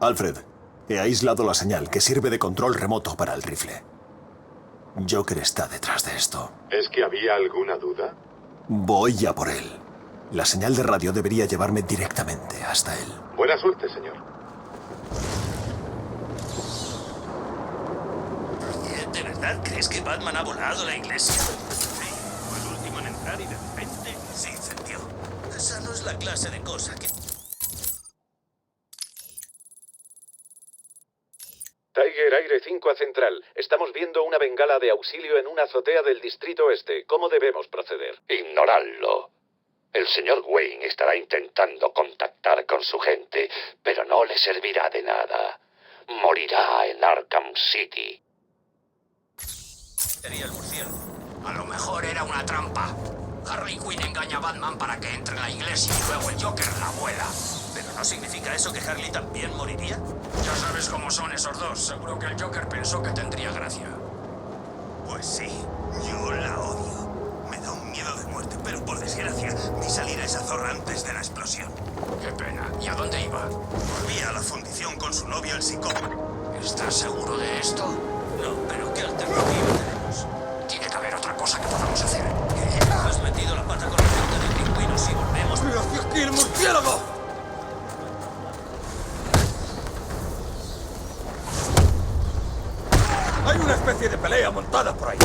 Alfred, he aislado la señal que sirve de control remoto para el rifle. Joker está detrás de esto. ¿Es que había alguna duda? Voy a por él. La señal de radio debería llevarme directamente hasta él. Buena suerte, señor. ¿De verdad crees que Batman ha volado la iglesia? Sí, fue el último en entrar y de repente se incendió. Esa no es la clase de cosa que... Tiger Aire 5 a Central. Estamos viendo una bengala de auxilio en una azotea del Distrito Este. ¿Cómo debemos proceder? Ignoradlo. El señor Wayne estará intentando contactar con su gente, pero no le servirá de nada. Morirá en Arkham City. Sería el murciélago. A lo mejor era una trampa. Harley Quinn engaña a Batman para que entre en la iglesia y luego el Joker la vuela. ¿Pero no significa eso que Harley también moriría? Ya sabes cómo son esos dos. Seguro que el Joker pensó que tendría gracia. Pues sí, yo la odio. Me da un miedo de muerte, pero por desgracia vi salir a esa zorra antes de la explosión. Qué pena. ¿Y a dónde iba? Volví a la fundición con su novio el psicópata. ¿Estás seguro de esto? No, pero ¿qué alternativa tenemos? Tiene que haber otra cosa que podamos hacer. Has metido la pata con la gente del pingüino si volvemos... ¡Pero hacia aquí el murciélago! Hay una especie de pelea montada por ahí.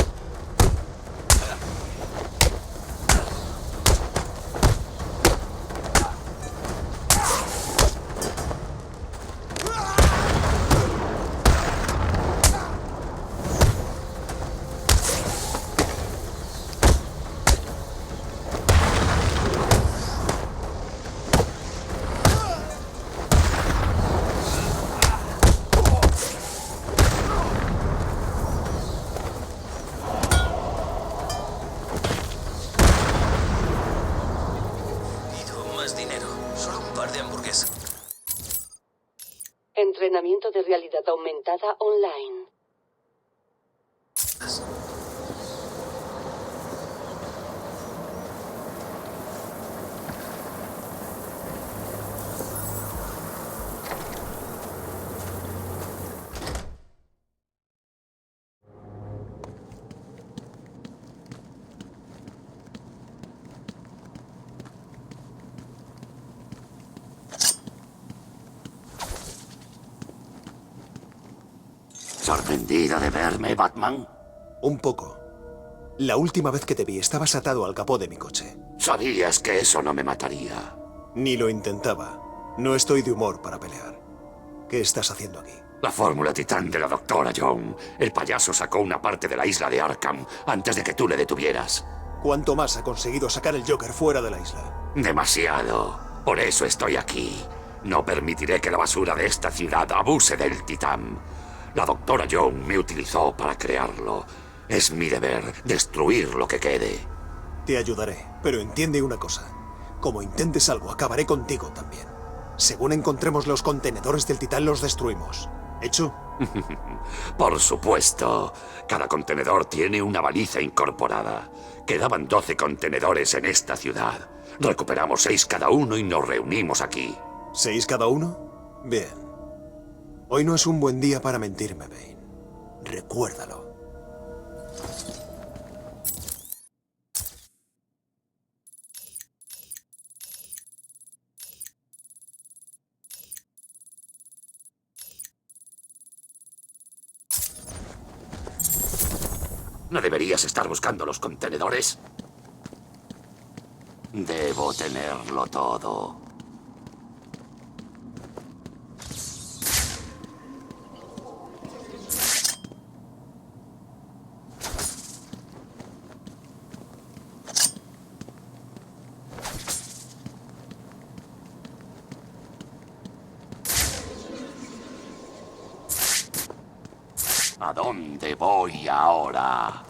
Más dinero. Solo un par de hamburguesas. Entrenamiento de realidad aumentada online. ¿Sorprendido de verme, Batman? Un poco. La última vez que te vi estabas atado al capó de mi coche. Sabías que eso no me mataría. Ni lo intentaba. No estoy de humor para pelear. ¿Qué estás haciendo aquí? La fórmula titán de la doctora Young. El payaso sacó una parte de la isla de Arkham antes de que tú le detuvieras. ¿Cuánto más ha conseguido sacar el Joker fuera de la isla? Demasiado. Por eso estoy aquí. No permitiré que la basura de esta ciudad abuse del titán. La doctora Young me utilizó para crearlo. Es mi deber destruir lo que quede. Te ayudaré, pero entiende una cosa. Como intentes algo, acabaré contigo también. Según encontremos los contenedores del titán, los destruimos. ¿Hecho? Por supuesto. Cada contenedor tiene una baliza incorporada. Quedaban 12 contenedores en esta ciudad. Recuperamos 6 cada uno y nos reunimos aquí. ¿6 cada uno? Bien. Hoy no es un buen día para mentirme, Bane. Recuérdalo. ¿No deberías estar buscando los contenedores? Debo tenerlo todo. ¿A dónde voy ahora?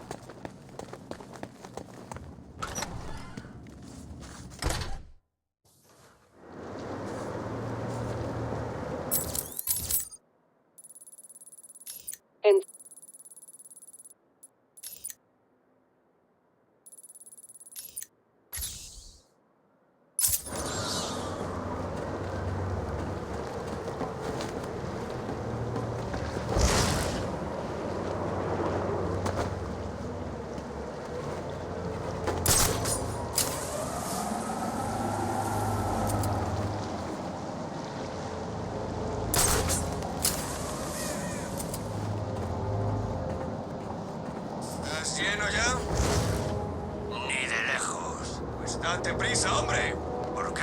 Date prisa, hombre. ¿Por qué?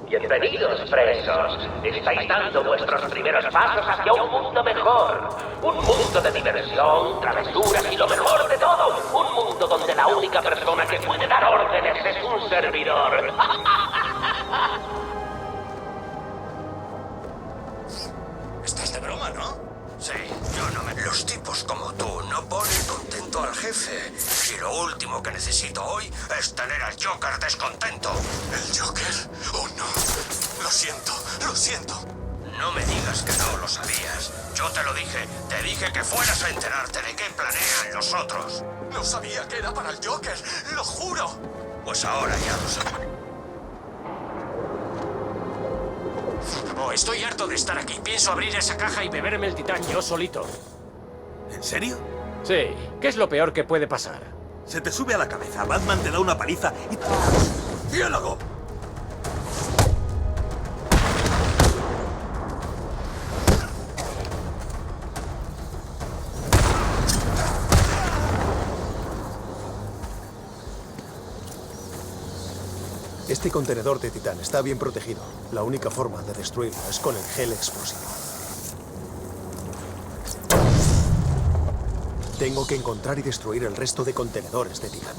Bienvenidos, presos. Estáis dando vuestros primeros pasos hacia un mundo mejor. Un mundo de diversión, travesuras y lo mejor de todo. Un mundo donde la única persona que puede dar órdenes es un servidor. Estás de broma, ¿no? Sí, yo no me... Los tipos como tú no ponen contento al jefe. Y lo último que necesito hoy es tener al Joker descontento. ¿El Joker? Oh, no. Lo siento, lo siento. No me digas que no lo sabías. Yo te lo dije. Te dije que fueras a enterarte de qué planean los otros. No sabía que era para el Joker, lo juro. Pues ahora ya lo sé. Oh, estoy harto de estar aquí. Pienso abrir esa caja y beberme el titán yo solito. ¿En serio? Sí. ¿Qué es lo peor que puede pasar? Se te sube a la cabeza, Batman te da una paliza y... ¡Ciélago! Este contenedor de titán está bien protegido. La única forma de destruirlo es con el gel explosivo. Tengo que encontrar y destruir el resto de contenedores de titán.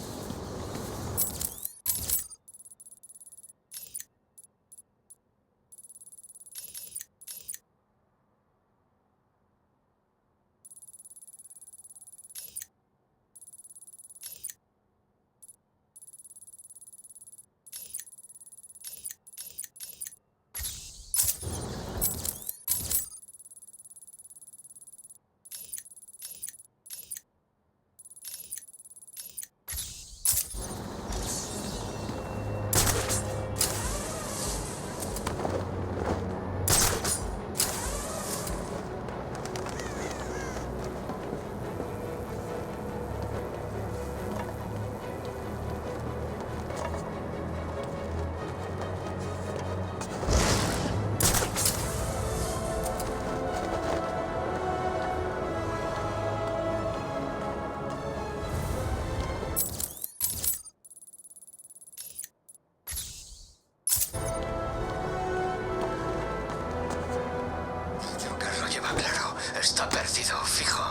Joker lo lleva claro. Está perdido, fijo.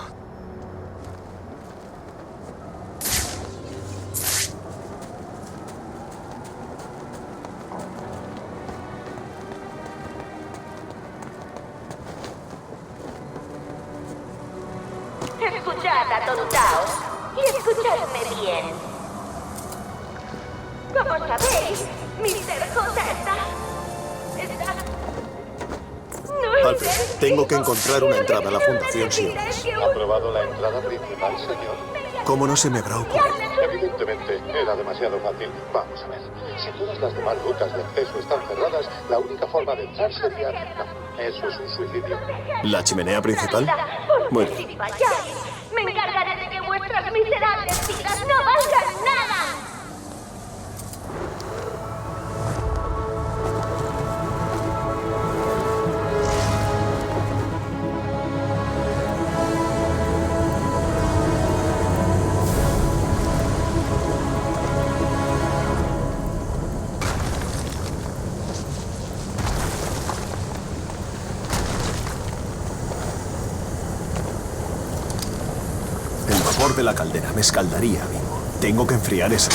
Escuchad, atontaos, y escuchadme bien. Como sabéis, Mr. J está... No Alfred, tengo que encontrar una entrada a la Fundación Sionis. ¿Ha probado la entrada principal, señor? ¿Cómo no se me habrá ocurrido? Evidentemente, era demasiado fácil. Vamos a ver. Si todas las demás rutas de acceso están cerradas, la única forma de entrar sería... No, eso es un suicidio. ¿La chimenea principal? Muy bien. Si falláis, me encargaré de que vuestras miserables vidas no valgan nada. El vapor de la caldera me escaldaría vivo. Tengo que enfriar esa.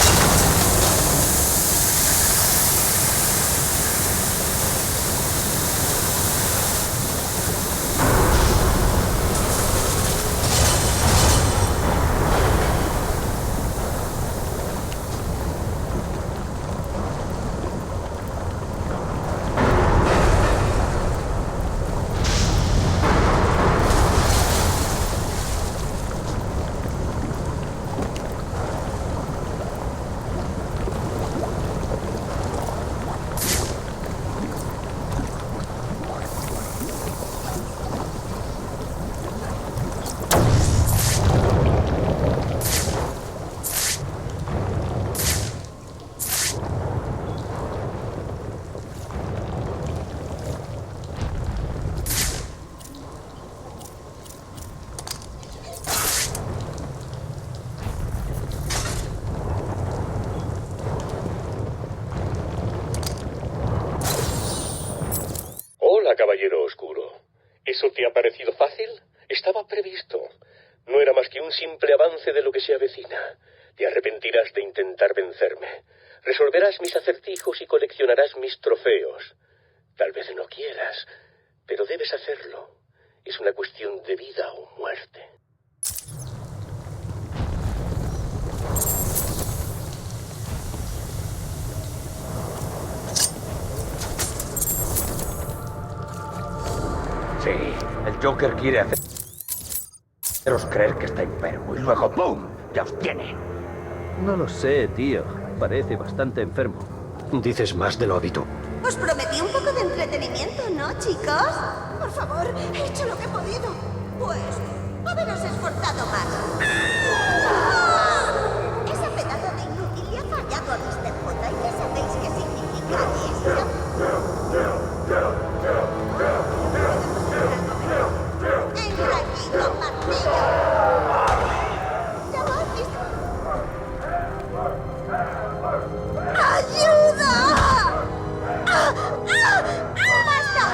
Bueno, Oscuro, ¿eso te ha parecido fácil? Estaba previsto. No era más que un simple avance de lo que se avecina. Te arrepentirás de intentar vencerme. Resolverás mis acertijos y coleccionarás mis trofeos. Tal vez no quieras, pero debes hacerlo. Es una cuestión de vida o muerte. Sí, el Joker quiere haceros creer que está enfermo y luego ¡pum! Ya os tiene. No lo sé, tío. Parece bastante enfermo. Dices más de lo habitual. Os prometí un poco de entretenimiento, ¿no, chicos? Por favor, he hecho lo que he podido. Pues, haberos esforzado más. Ese pedazo de inútil le ha fallado a Mr. J. ¿Y qué sabéis qué significa esto? ¡Entra aquí con martillo! ¿Ya lo has visto? ¡Ayuda! ¡Basta!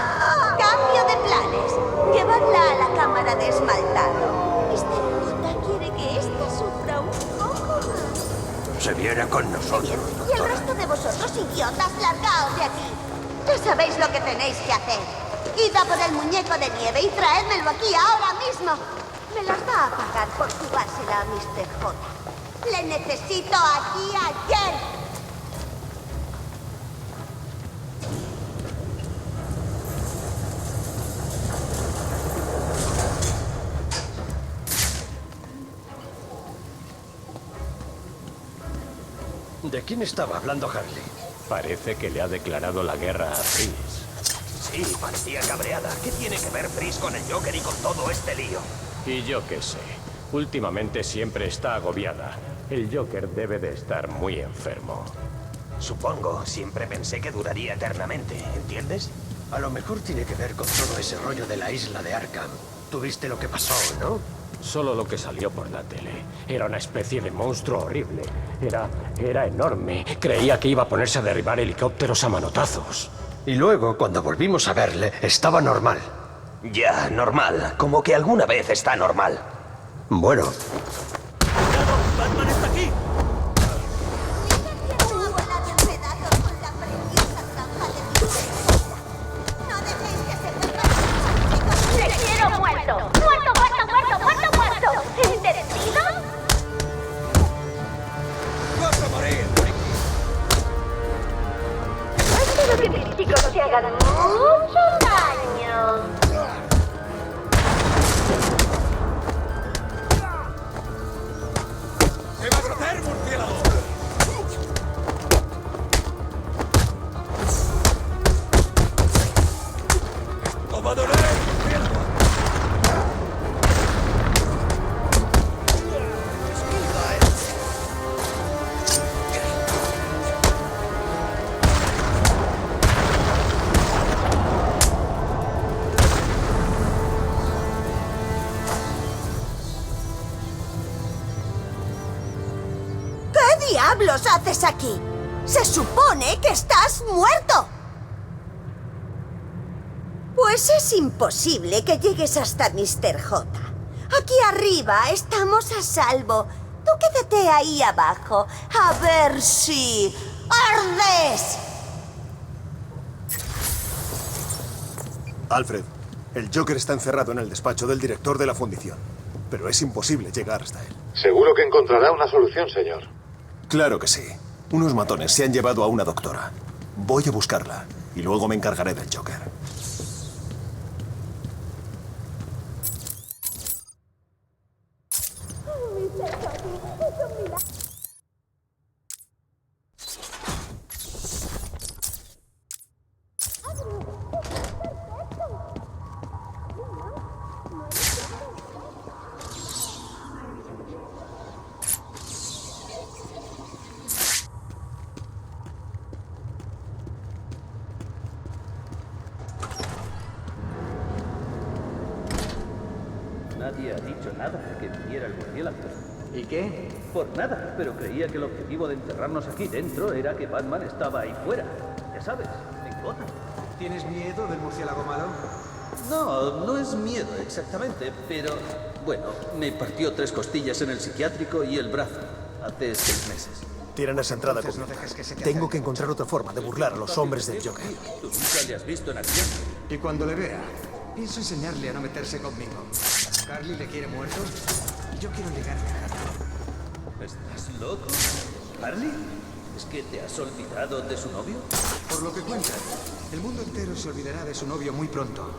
Cambio de planes. Llevadla a la cámara de esmaltado. Mr. J quiere que ésta sufra un poco más. Se viene con nosotros, Y el resto de vosotros, idiotas, largaos de aquí. Ya sabéis lo que tenéis que hacer. Id a por el muñeco de nieve y traédmelo aquí ahora mismo. Me las va a pagar por jugársela a Mr. J. Le necesito aquí ayer. ¿De quién estaba hablando Harley? Parece que le ha declarado la guerra a Freeze. Sí, parecía cabreada. ¿Qué tiene que ver Freeze con el Joker y con todo este lío? Y yo qué sé. Últimamente siempre está agobiada. El Joker debe de estar muy enfermo. Supongo. Siempre pensé que duraría eternamente. ¿Entiendes? A lo mejor tiene que ver con todo ese rollo de la isla de Arkham. Tuviste lo que pasó, ¿no? Solo lo que salió por la tele. Era una especie de monstruo horrible. Era enorme. Creía que iba a ponerse a derribar helicópteros a manotazos. Y luego, cuando volvimos a verle, estaba normal. Ya, normal. Como que alguna vez está normal. Bueno. ¡Batman está aquí! ¡Le quiero muerto! ¡Muerto, muerto, muerto, muerto, muerto! ¿Entendido? ¡Vas a morir! Espero que mis chicos te hagan mucho daño. ¿Qué vas a hacer, murciélago? ¡No va a doler, murciélago! ¿Qué diablos haces aquí? Se supone que estás muerto. Pues es imposible que llegues hasta Mr. J. Aquí arriba estamos a salvo. Tú quédate ahí abajo, a ver si ardes. Alfred, el Joker está encerrado en el despacho del director de la fundición, pero es imposible llegar hasta él. Seguro que encontrará una solución, señor. Claro que sí. Unos matones se han llevado a una doctora. Voy a buscarla y luego me encargaré del Joker. Nadie ha dicho nada de que viniera el murciélago. ¿Y qué? Por nada, pero creía que el objetivo de encerrarnos aquí dentro era que Batman estaba ahí fuera. Ya sabes, en Gotham. ¿Tienes miedo del murciélago malo? No, no es miedo exactamente, pero... Bueno, me partió 3 costillas en el psiquiátrico y el brazo hace 6 meses. Tienen esa entrada Entonces no completa. dejes que se te Tengo acerque. que encontrar otra forma de burlar a los hombres del Joker. ¿Tú nunca le has visto en acción? Y cuando le vea, pienso enseñarle a no meterse conmigo. ¿Carly le quiere muerto? Yo quiero llegarle a Harley. ¿Estás loco? ¿Harley? ¿Es que te has olvidado de su novio? Por lo que cuentan, el mundo entero se olvidará de su novio muy pronto.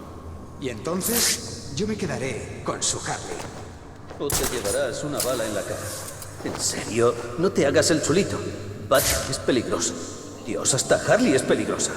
Y entonces, yo me quedaré con su Harley. O te llevarás una bala en la cara. ¿En serio? No te hagas el chulito. Batman es peligroso. Dios, hasta Harley es peligrosa.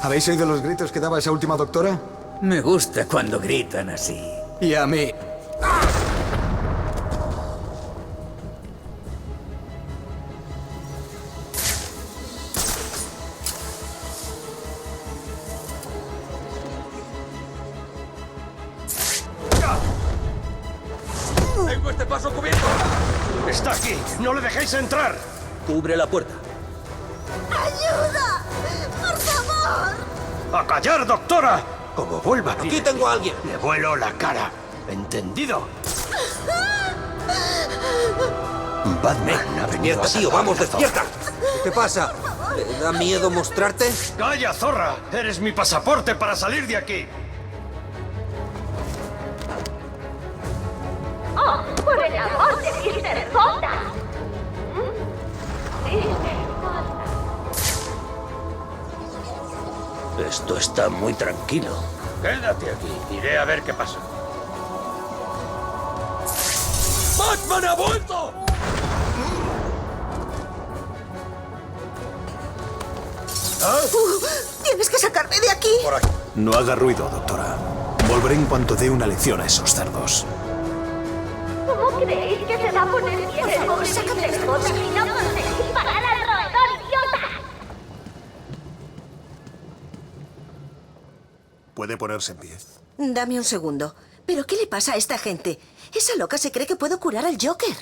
¿Habéis oído los gritos que daba esa última doctora? Me gusta cuando gritan así. Y a mí. ¡Tengo este paso cubierto! ¡Está aquí! ¡No le dejéis entrar! Cubre la puerta. ¡Ayuda! ¡Por favor! ¡A callar, doctora! Como vuelva aquí. Aquí tengo a alguien. Le vuelo la cara. ¿Entendido? Batman ha venido a Tío, vamos, despierta. ¿Qué te pasa? ¿Le da miedo mostrarte? ¡Calla, zorra! ¡Eres mi pasaporte para salir de aquí! ¡Oh, por el amor de Mr. Fonda! Mr. Fonda. Esto está muy tranquilo. Quédate aquí. Iré a ver qué pasa. ¡Batman ha vuelto! ¡Tienes que sacarme de aquí! No haga ruido, doctora. Volveré en cuanto dé una lección a esos cerdos. ¿Cómo creéis que se va a poner bien? Por favor, sácame las botas y no conseguís parar al roedor, idiota. Puede ponerse en pie. Dame un segundo. ¿Pero qué le pasa a esta gente? Esa loca se cree que puedo curar al Joker.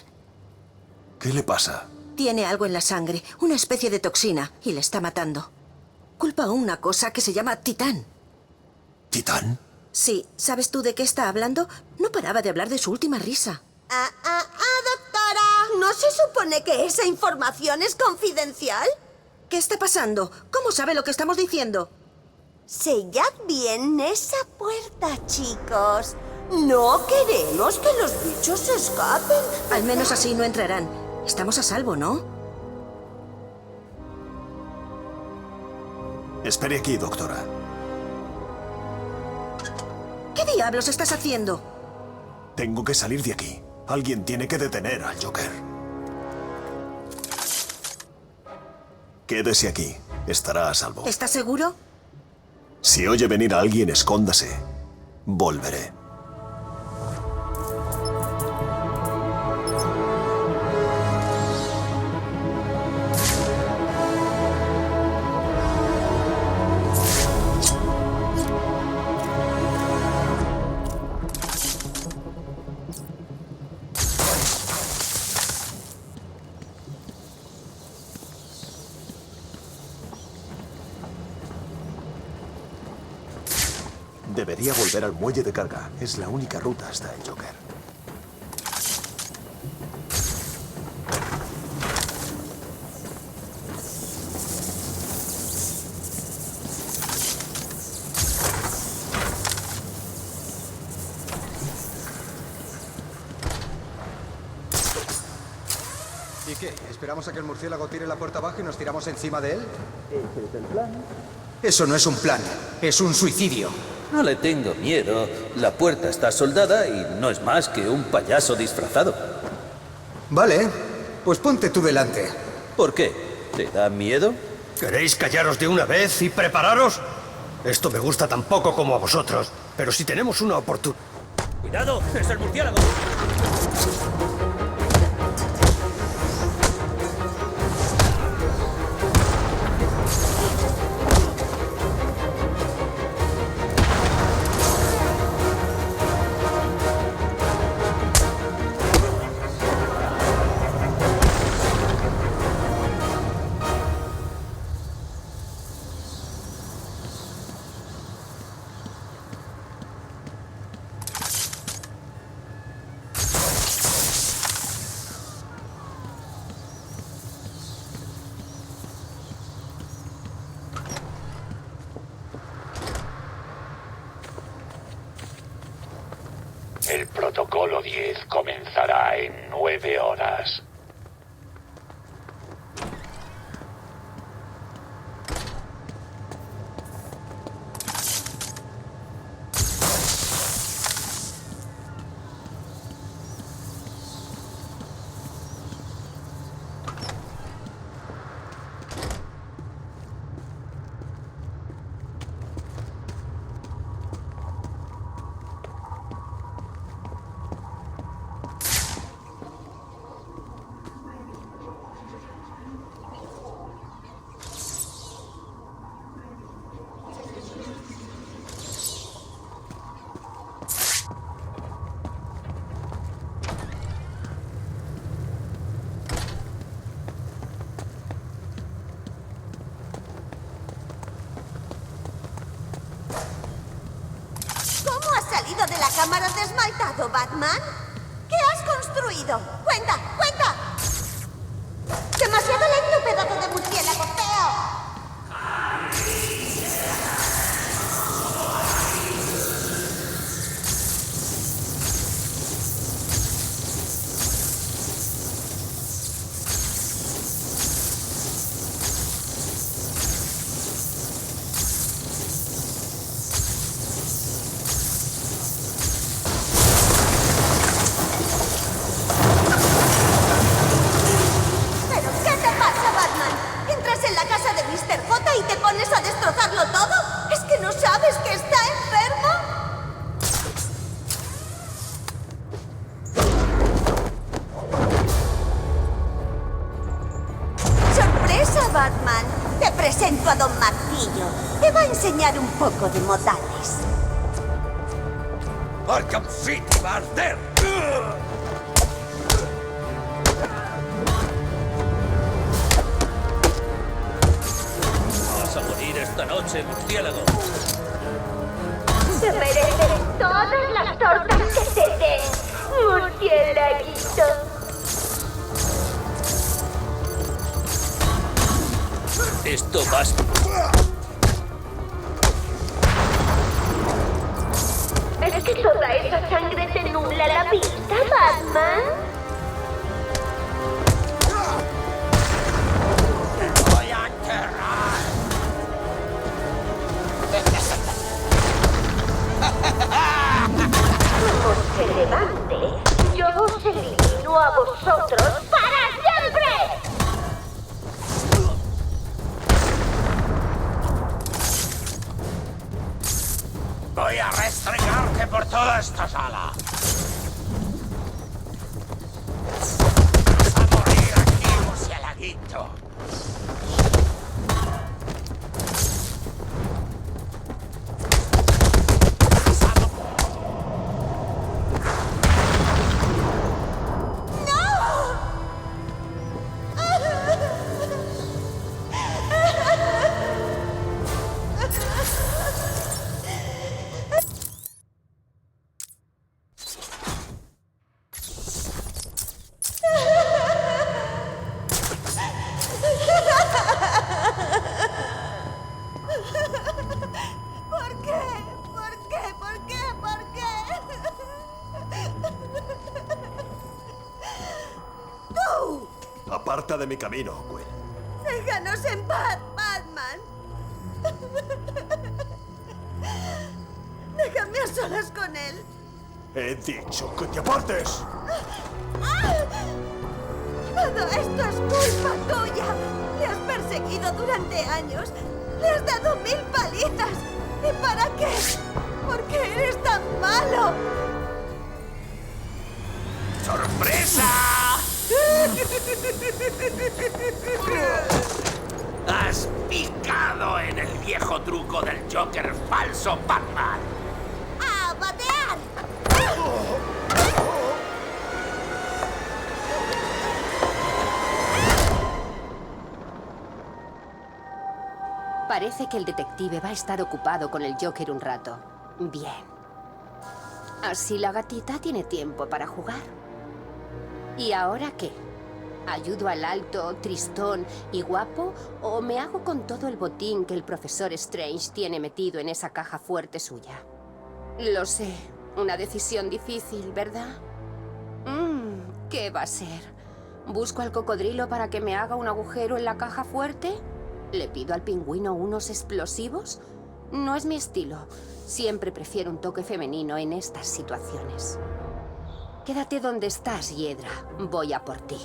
¿Qué le pasa? Tiene algo en la sangre, una especie de toxina, y le está matando. Culpa a una cosa que se llama Titán. ¿Titán? Sí, ¿sabes tú de qué está hablando? No paraba de hablar de su última risa. Doctora. ¿No se supone que esa información es confidencial? ¿Qué está pasando? ¿Cómo sabe lo que estamos diciendo? Sellad bien esa puerta, chicos. No queremos que los bichos se escapen. Al menos así no entrarán. Estamos a salvo, ¿no? Espere aquí, doctora. ¿Qué diablos estás haciendo? Tengo que salir de aquí. Alguien tiene que detener al Joker. Quédese aquí. Estará a salvo. ¿Estás seguro? Si oye venir a alguien, escóndase. Volveré. Debería volver al muelle de carga. Es la única ruta hasta el Joker. ¿Y qué? ¿Esperamos a que el murciélago tire la puerta abajo y nos tiramos encima de él? Ese es el plan. Eso no es un plan, es un suicidio. No le tengo miedo. La puerta está soldada y no es más que un payaso disfrazado. Vale, pues ponte tú delante. ¿Por qué? ¿Te da miedo? ¿Queréis callaros de una vez y prepararos? Esto me gusta tan poco como a vosotros, pero si tenemos una oportunidad... ¡Cuidado! ¡Es el murciélago! El protocolo 10 comenzará en 9 horas. ¿Cómo has salido de la cámara desmaltado, Batman? ¿Qué has construido? ¡Cuenta, cuenta! ¡Demasiado lento, pedazo de murciélago feo! ¿Pero qué te pasa, Batman? ¿Entras en la casa de Mr. J y te pones a destrozarlo todo? ¿Es que no sabes que está enfermo? ¡Sorpresa, Batman! Te presento a Don Martillo. Te va a enseñar un poco de modales. ¡Arkham City va a arder! Vas a morir esta noche, murciélago. Te mereces todas las tortas que te den, murciélaguito. Esto vas... ¿Es que toda esa sangre te nubla la vista, Batman? ¡Voy a enterrar! Como se levante, yo os elimino a vosotros para siempre. Voy a restregarte por toda esta sala. Aparta de mi camino, Gwen. Déjanos en paz, Batman. Déjame a solas con él. He dicho que te apartes. Todo esto es culpa tuya. Le has perseguido durante años. Le has dado 1000 palizas. ¿Y para qué? ¿Por qué eres tan malo? ¡Sorpresa! Has picado en el viejo truco del Joker falso, Batman. ¡A batear! Parece que el detective va a estar ocupado con el Joker un rato. Bien. Así la gatita tiene tiempo para jugar. ¿Y ahora qué? ¿Ayudo al alto, tristón y guapo? ¿O me hago con todo el botín que el profesor Strange tiene metido en esa caja fuerte suya? Lo sé. Una decisión difícil, ¿verdad? ¿Qué va a ser? ¿Busco al cocodrilo para que me haga un agujero en la caja fuerte? ¿Le pido al pingüino unos explosivos? No es mi estilo. Siempre prefiero un toque femenino en estas situaciones. Quédate donde estás, Hiedra. Voy a por ti.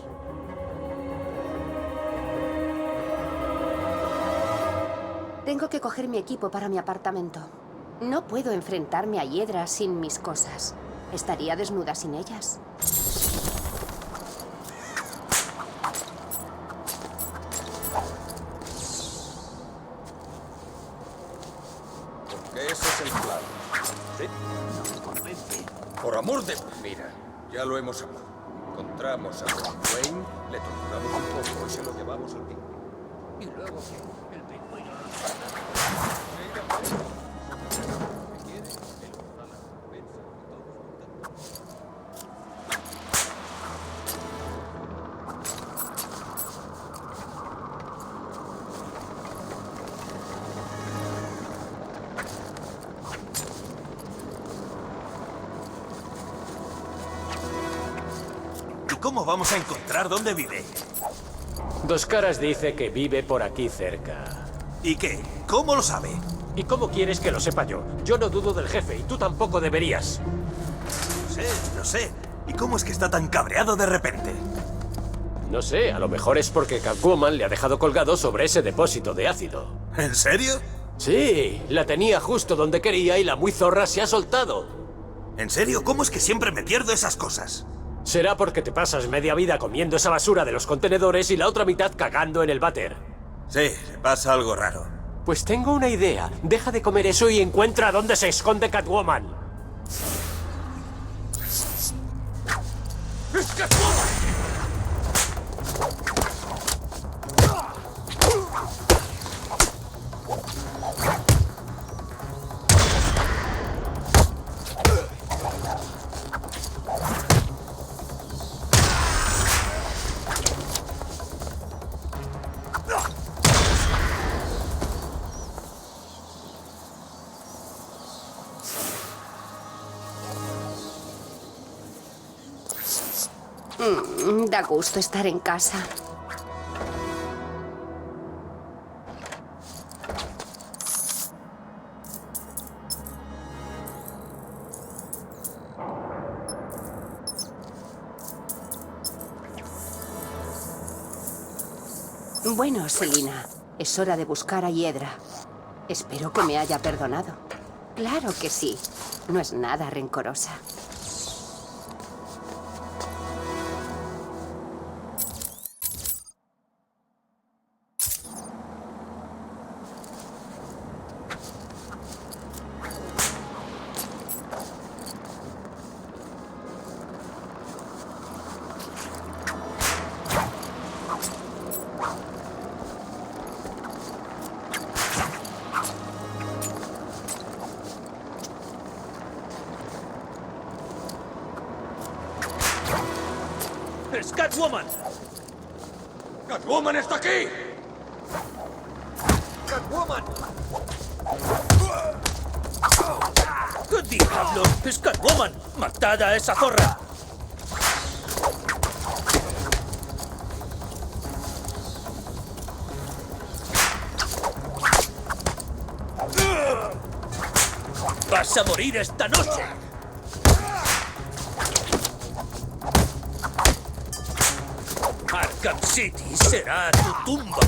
Tengo que coger mi equipo para mi apartamento. No puedo enfrentarme a Hiedra sin mis cosas. Estaría desnuda sin ellas. Porque ese es el plan. ¿Sí? Por amor de... Mira, ya lo hemos hablado. Encontramos a Wayne, le torturamos un poco y se lo llevamos al pingüino. ¿Y luego qué? El pingüino... ¿Cómo vamos a encontrar dónde vive? Dos Caras dice que vive por aquí cerca. ¿Y qué? ¿Cómo lo sabe? ¿Y cómo quieres que lo sepa yo? Yo no dudo del jefe y tú tampoco deberías. No sé. ¿Y cómo es que está tan cabreado de repente? No sé, a lo mejor es porque Catwoman le ha dejado colgado sobre ese depósito de ácido. ¿En serio? Sí, la tenía justo donde quería y la muy zorra se ha soltado. ¿En serio? ¿Cómo es que siempre me pierdo esas cosas? Será porque te pasas media vida comiendo esa basura de los contenedores y la otra mitad cagando en el váter. Sí, le pasa algo raro. Pues tengo una idea. Deja de comer eso y encuentra dónde se esconde Catwoman. ¡Es Catwoman! Da gusto estar en casa. Bueno, Selina, es hora de buscar a Hiedra. Espero que me haya perdonado. Claro que sí. No es nada rencorosa. ¡Es Catwoman! ¡Catwoman está aquí! ¡Catwoman! ¿Qué diablos? ¡Es Catwoman! ¡Matad a esa zorra! Vas a morir esta noche. Arkham City será tu tumba.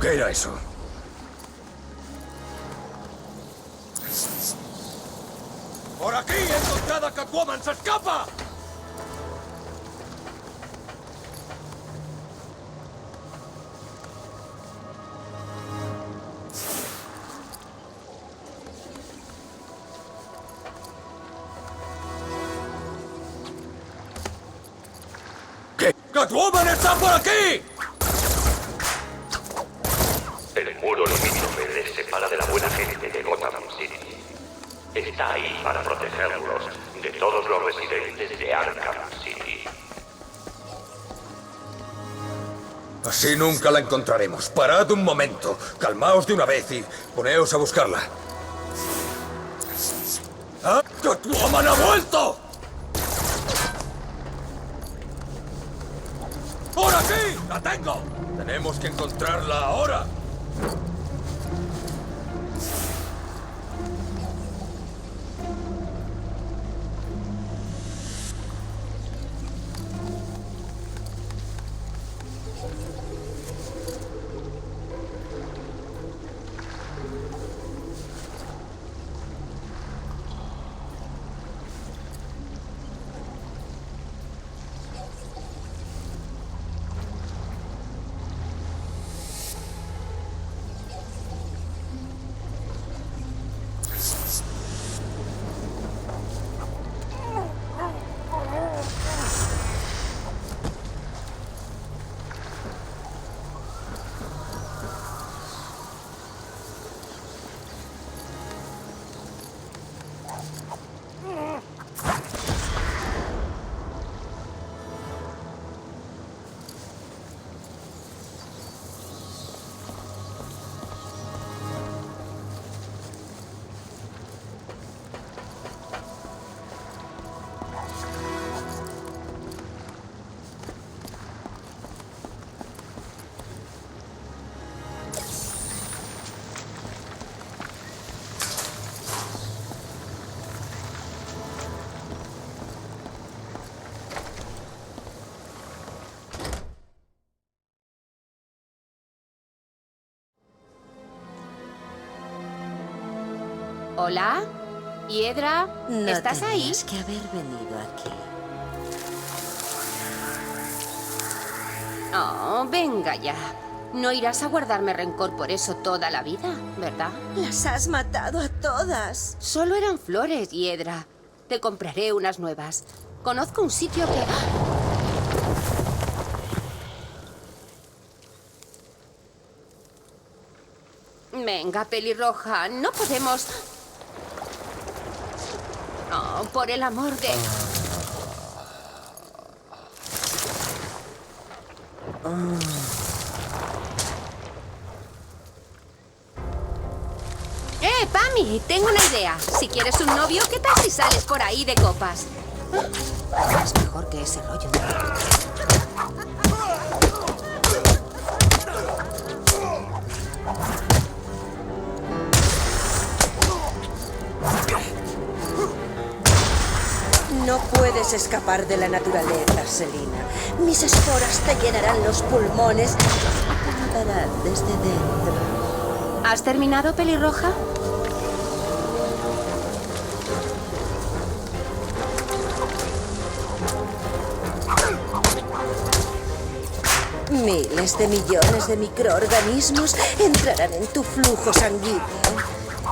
¿Qué era eso? ¡Por aquí! ¡Encontrada Catwoman! ¡Se escapa! ¿Qué? ¡Catwoman está por aquí! El muro limítrofe les separa de la buena gente de Gotham City. Está ahí para protegerlos de todos los residentes de Arkham City. Así nunca la encontraremos. Parad un momento. Calmaos de una vez y poneos a buscarla. ¡Ah! ¡Catwoman ha vuelto! ¡Por aquí! ¡La tengo! Tenemos que encontrarla ahora. ¿Hola? ¿Hiedra? No ¿Estás ahí? tenías que haber venido aquí. Oh, venga ya. No irás a guardarme rencor por eso toda la vida, ¿verdad? Las has matado a todas. Solo eran flores, Hiedra. Te compraré unas nuevas. Conozco un sitio que... Venga, pelirroja, no podemos... Oh, por el amor de... Pami, tengo una idea. Si quieres un novio, ¿qué tal si sales por ahí de copas? Es mejor que ese rollo. No puedes escapar de la naturaleza, Selina. Mis esporas te llenarán los pulmones y te matarán desde dentro. ¿Has terminado, pelirroja? Miles de millones de microorganismos entrarán en tu flujo sanguíneo.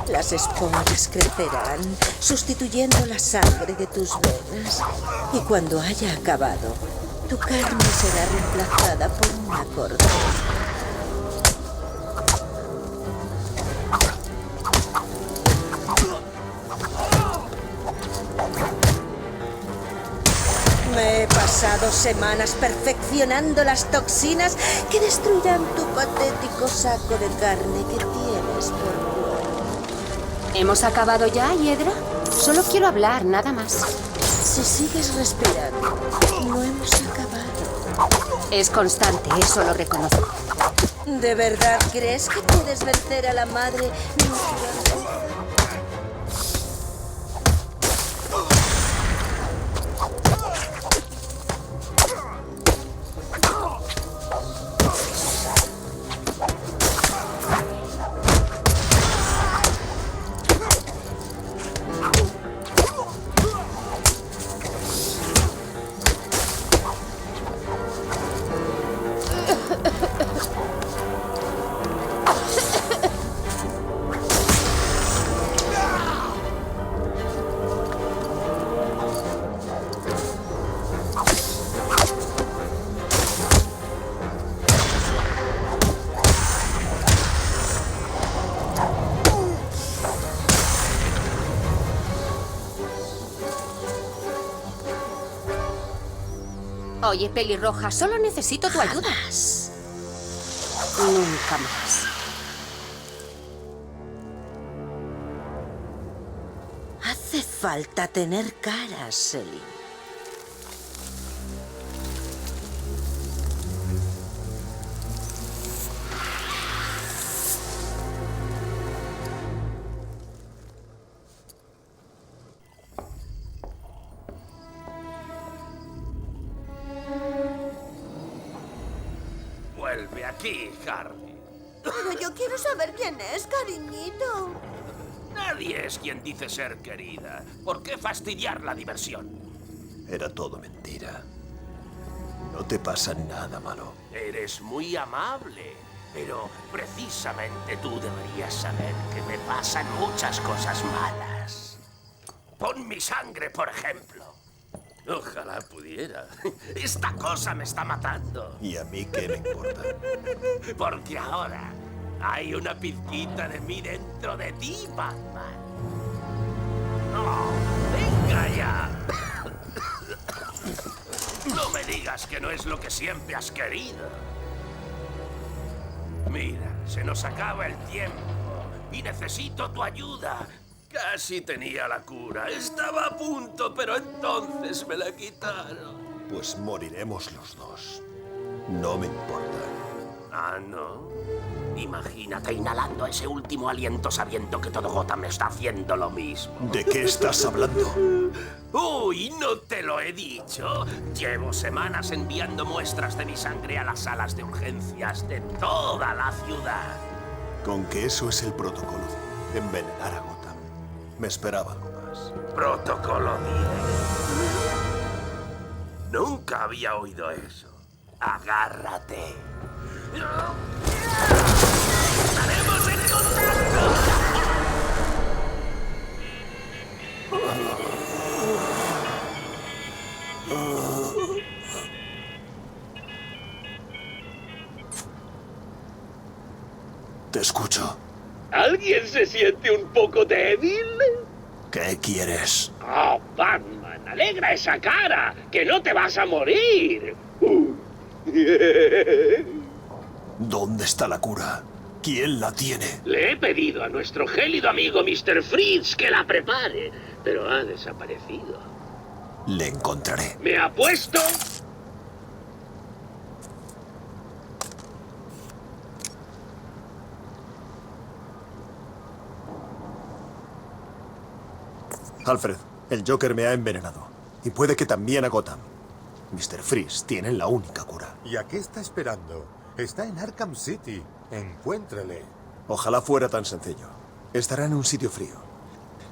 Las esporas crecerán, sustituyendo la sangre de tus venas. Y cuando haya acabado, tu carne será reemplazada por una cordura. Me he pasado semanas perfeccionando las toxinas que destruirán tu patético saco de carne que tienes por cuerpo. ¿Hemos acabado ya, Hiedra? Solo quiero hablar, nada más. Si sigues respirando, no hemos acabado. Es constante, eso lo reconozco. ¿De verdad crees que puedes vencer a la madre naturaleza? Oye, pelirroja, solo necesito tu ayuda. Nunca más. Hace falta tener caras, Selina. Vuelve aquí, Harley. Pero yo quiero saber quién es, cariñito. Nadie es quien dice ser querida. ¿Por qué fastidiar la diversión? Era todo mentira. No te pasa nada malo. Eres muy amable, pero precisamente tú deberías saber que me pasan muchas cosas malas. Pon mi sangre, por ejemplo. Ojalá pudiera. Esta cosa me está matando. ¿Y a mí qué me importa? Porque ahora hay una pizquita de mí dentro de ti, Batman. ¡Oh, venga ya! No me digas que no es lo que siempre has querido. Mira, se nos acaba el tiempo y necesito tu ayuda. Casi tenía la cura. Estaba a punto, pero entonces me la quitaron. Pues moriremos los dos. No me importa. Ah, ¿no? Imagínate inhalando ese último aliento sabiendo que todo Gotham está haciendo lo mismo. ¿De qué estás hablando? Uy, no te lo he dicho. Llevo semanas enviando muestras de mi sangre a las salas de urgencias de toda la ciudad. Con que eso es el protocolo de envenenar a Gotham. Me esperaba algo más. Protocolo 10. Nunca había oído eso. Agárrate. ¡Estaremos en contacto! Te escucho. ¿Alguien se siente un poco débil? ¿Qué quieres? ¡Oh, Batman! ¡Alegra esa cara! ¡Que no te vas a morir! ¿Dónde está la cura? ¿Quién la tiene? Le he pedido a nuestro gélido amigo Mr. Freeze que la prepare, pero ha desaparecido. Le encontraré. ¿Me apuesto? Alfred, el Joker me ha envenenado. Y puede que también a Gotham. Mr. Freeze tiene la única cura. ¿Y a qué está esperando? Está en Arkham City. Encuéntrele. Ojalá fuera tan sencillo. Estará en un sitio frío.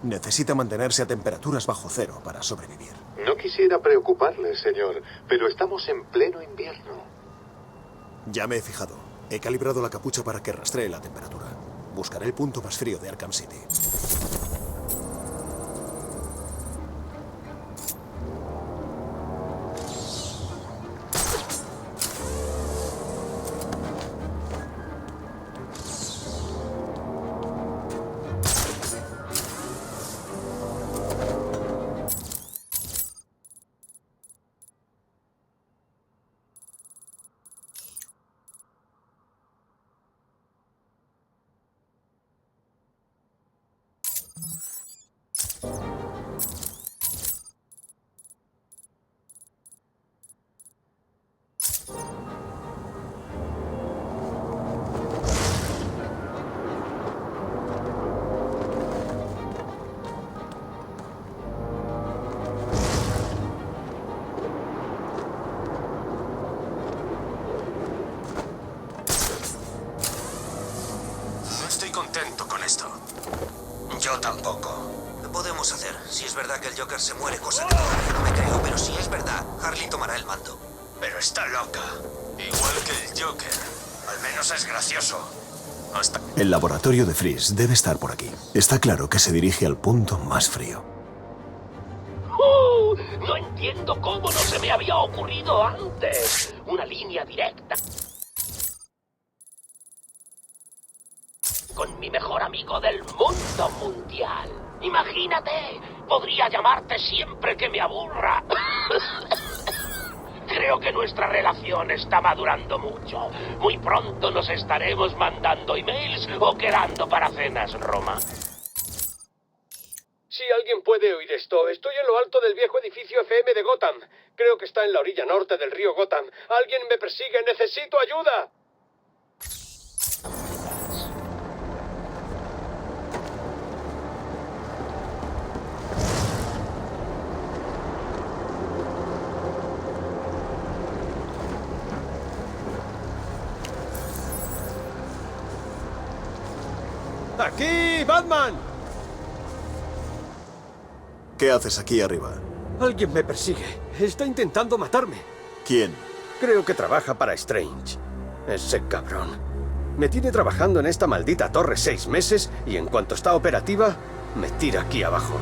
Necesita mantenerse a temperaturas bajo cero para sobrevivir. No quisiera preocuparle, señor, pero estamos en pleno invierno. Ya me he fijado. He calibrado la capucha para que rastree la temperatura. Buscaré el punto más frío de Arkham City. No estoy contento con esto. Yo tampoco. ¿Qué podemos hacer? Si es verdad que el Joker se muere, cosa que todavía no me creo, pero si es verdad, Harley tomará el mando. Pero está loca. Igual que el Joker. Al menos es gracioso. Hasta... El laboratorio de Freeze debe estar por aquí. Está claro que se dirige al punto más frío. No entiendo cómo no se me había ocurrido antes. Una línea directa con mi mejor amigo del mundo mundial. Imagínate, podría llamarte siempre que me aburra. Creo que nuestra relación está madurando mucho. Muy pronto nos estaremos mandando emails o quedando para cenas Roma. Si alguien puede oír esto, estoy en lo alto del viejo edificio FM de Gotham. Creo que está en la orilla norte del río Gotham. Alguien me persigue, necesito ayuda. ¡Aquí, Batman! ¿Qué haces aquí arriba? Alguien me persigue. Está intentando matarme. ¿Quién? Creo que trabaja para Strange. Ese cabrón. Me tiene trabajando en esta maldita torre 6 meses y en cuanto está operativa, me tira aquí abajo.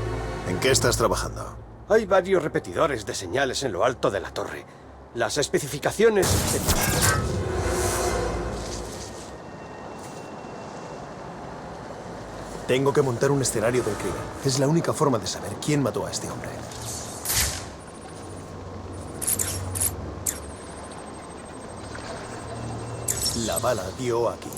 ¿En qué estás trabajando? Hay varios repetidores de señales en lo alto de la torre. Las especificaciones... Tengo que montar un escenario del crimen. Es la única forma de saber quién mató a este hombre. La bala dio aquí.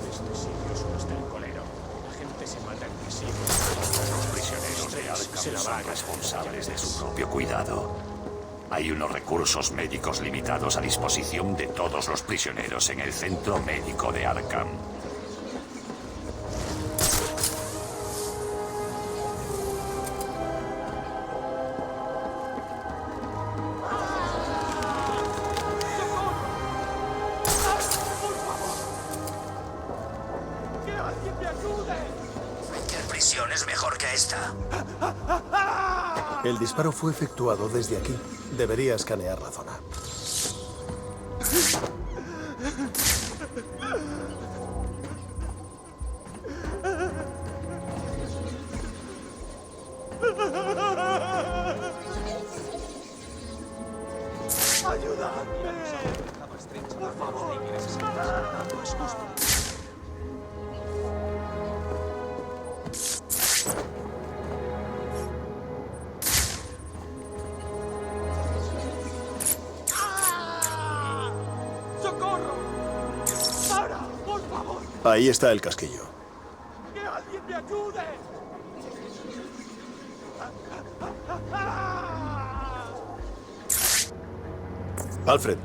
Este sitio es un estercolero. La gente se mata entre sí. Los prisioneros de Arkham son responsables de su propio cuidado. Hay unos recursos médicos limitados a disposición de todos los prisioneros en el centro médico de Arkham. ¿Qué prisión es mejor que esta? El disparo fue efectuado desde aquí. Debería escanear la zona. ¡Ayudadme! ¡Por favor! No es justo. ¡Socorro! ¡Para! ¡Por favor! Ahí está el casquillo. ¡Que alguien me ayude! Alfred,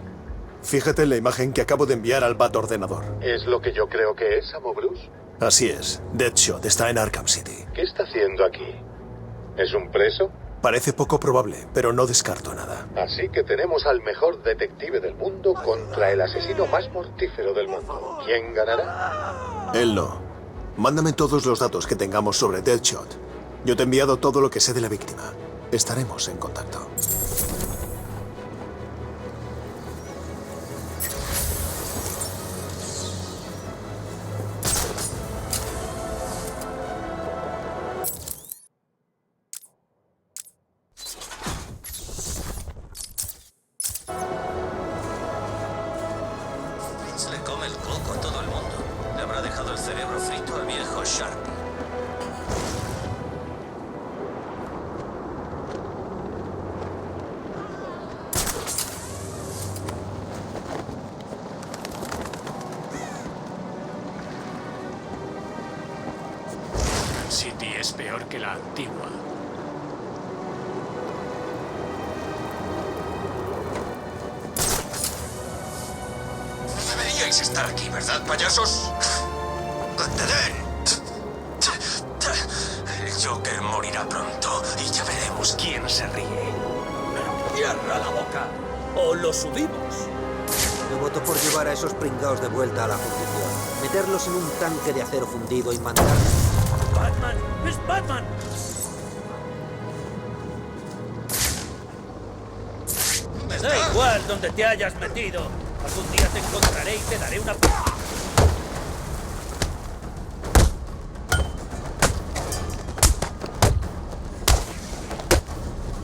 fíjate en la imagen que acabo de enviar al Bat ordenador. ¿Es lo que yo creo que es, Amo Bruce? Así es. Deadshot está en Arkham City. ¿Qué está haciendo aquí? ¿Es un preso? Parece poco probable, pero no descarto nada. Así que tenemos al mejor detective del mundo contra el asesino más mortífero del mundo. ¿Quién ganará? Él no. Mándame todos los datos que tengamos sobre Deadshot. Yo te he enviado todo lo que sé de la víctima. Estaremos en contacto. Se le come el coco a todo el mundo. Le habrá dejado el cerebro frito al viejo Sharp. City es peor que la antigua. No deberíais estar aquí, ¿verdad, payasos? ¡Conteden! El Joker morirá pronto y ya veremos quién se ríe. ¡Cierra la boca! ¡O lo subimos! Yo voto por llevar a esos pringaos de vuelta a la fundición. Meterlos en un tanque de acero fundido y mandar... ¡Batman! ¡Es Batman! Me da igual donde te hayas metido. Algún día te encontraré y te daré una...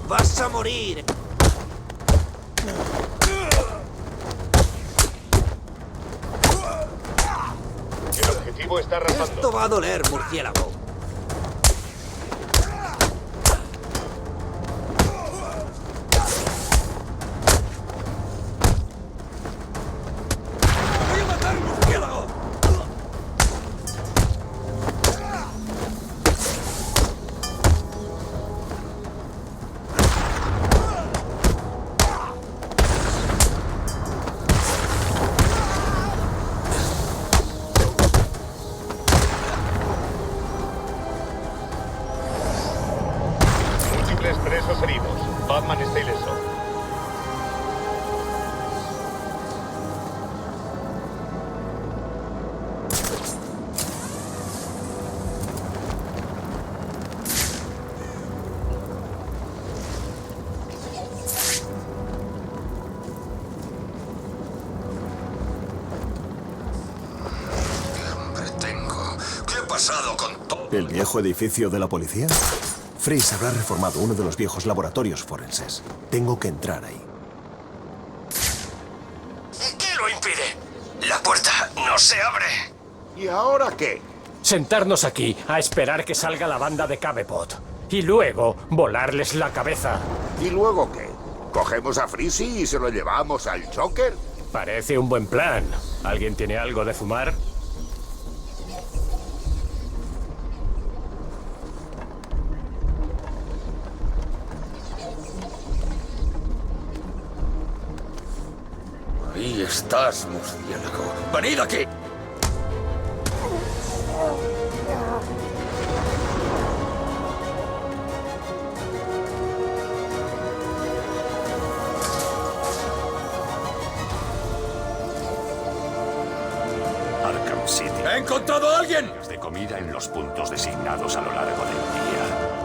¡Vas a morir! El objetivo está arrasando. Esto va a doler, murciélago. ¡Voy a matar, murciélago! Múltiples presos heridos. Batman está ileso. ¿Qué ha pasado con todo? ¿El viejo edificio de la policía? Freeze habrá reformado uno de los viejos laboratorios forenses. Tengo que entrar ahí. ¿Qué lo impide? La puerta no se abre. ¿Y ahora qué? Sentarnos aquí a esperar que salga la banda de Cabepot. Y luego volarles la cabeza. ¿Y luego qué? ¿Cogemos a Freeze y se lo llevamos al Joker? Parece un buen plan. ¿Alguien tiene algo de fumar? Ahí estás, murciélago. ¡Venid aquí! Arkham City. ¡He encontrado a alguien! De comida en los puntos designados a lo largo del día.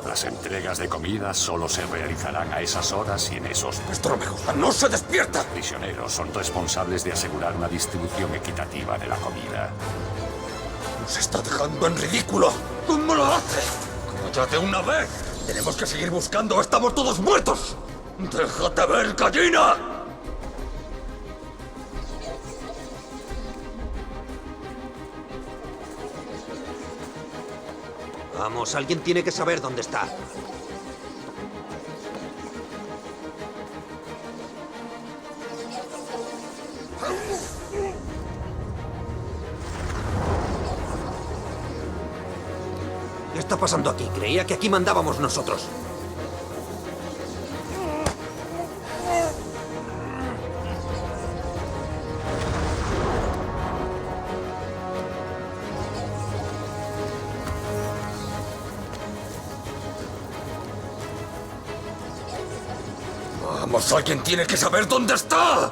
Las entregas de comida solo se realizarán a esas horas y en esos... Nuestro mejor no se despierta. Los prisioneros son responsables de asegurar una distribución equitativa de la comida. Nos está dejando en ridículo. ¿Cómo lo hace? ¡Cállate una vez! Tenemos que seguir buscando. ¡Estamos todos muertos! ¡Déjate ver, gallina! Vamos, alguien tiene que saber dónde está. ¿Qué está pasando aquí? Creía que aquí mandábamos nosotros. Vamos, alguien tiene que saber dónde está.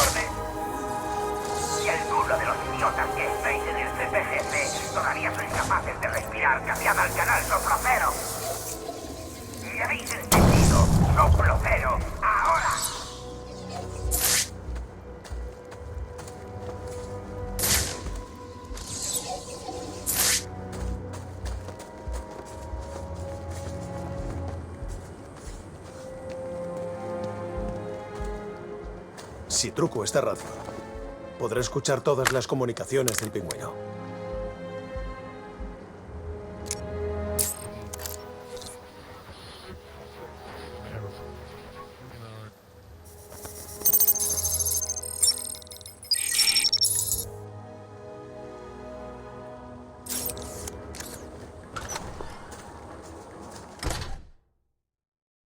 orden. Si alguno de los idiotas que estáis en el CPGC todavía sois capaces de respirar, cambiad al canal Soplo Cero. ¿Me habéis entendido? Soplo Cero, ahora. Si truco esta radio, podré escuchar todas las comunicaciones del pingüino.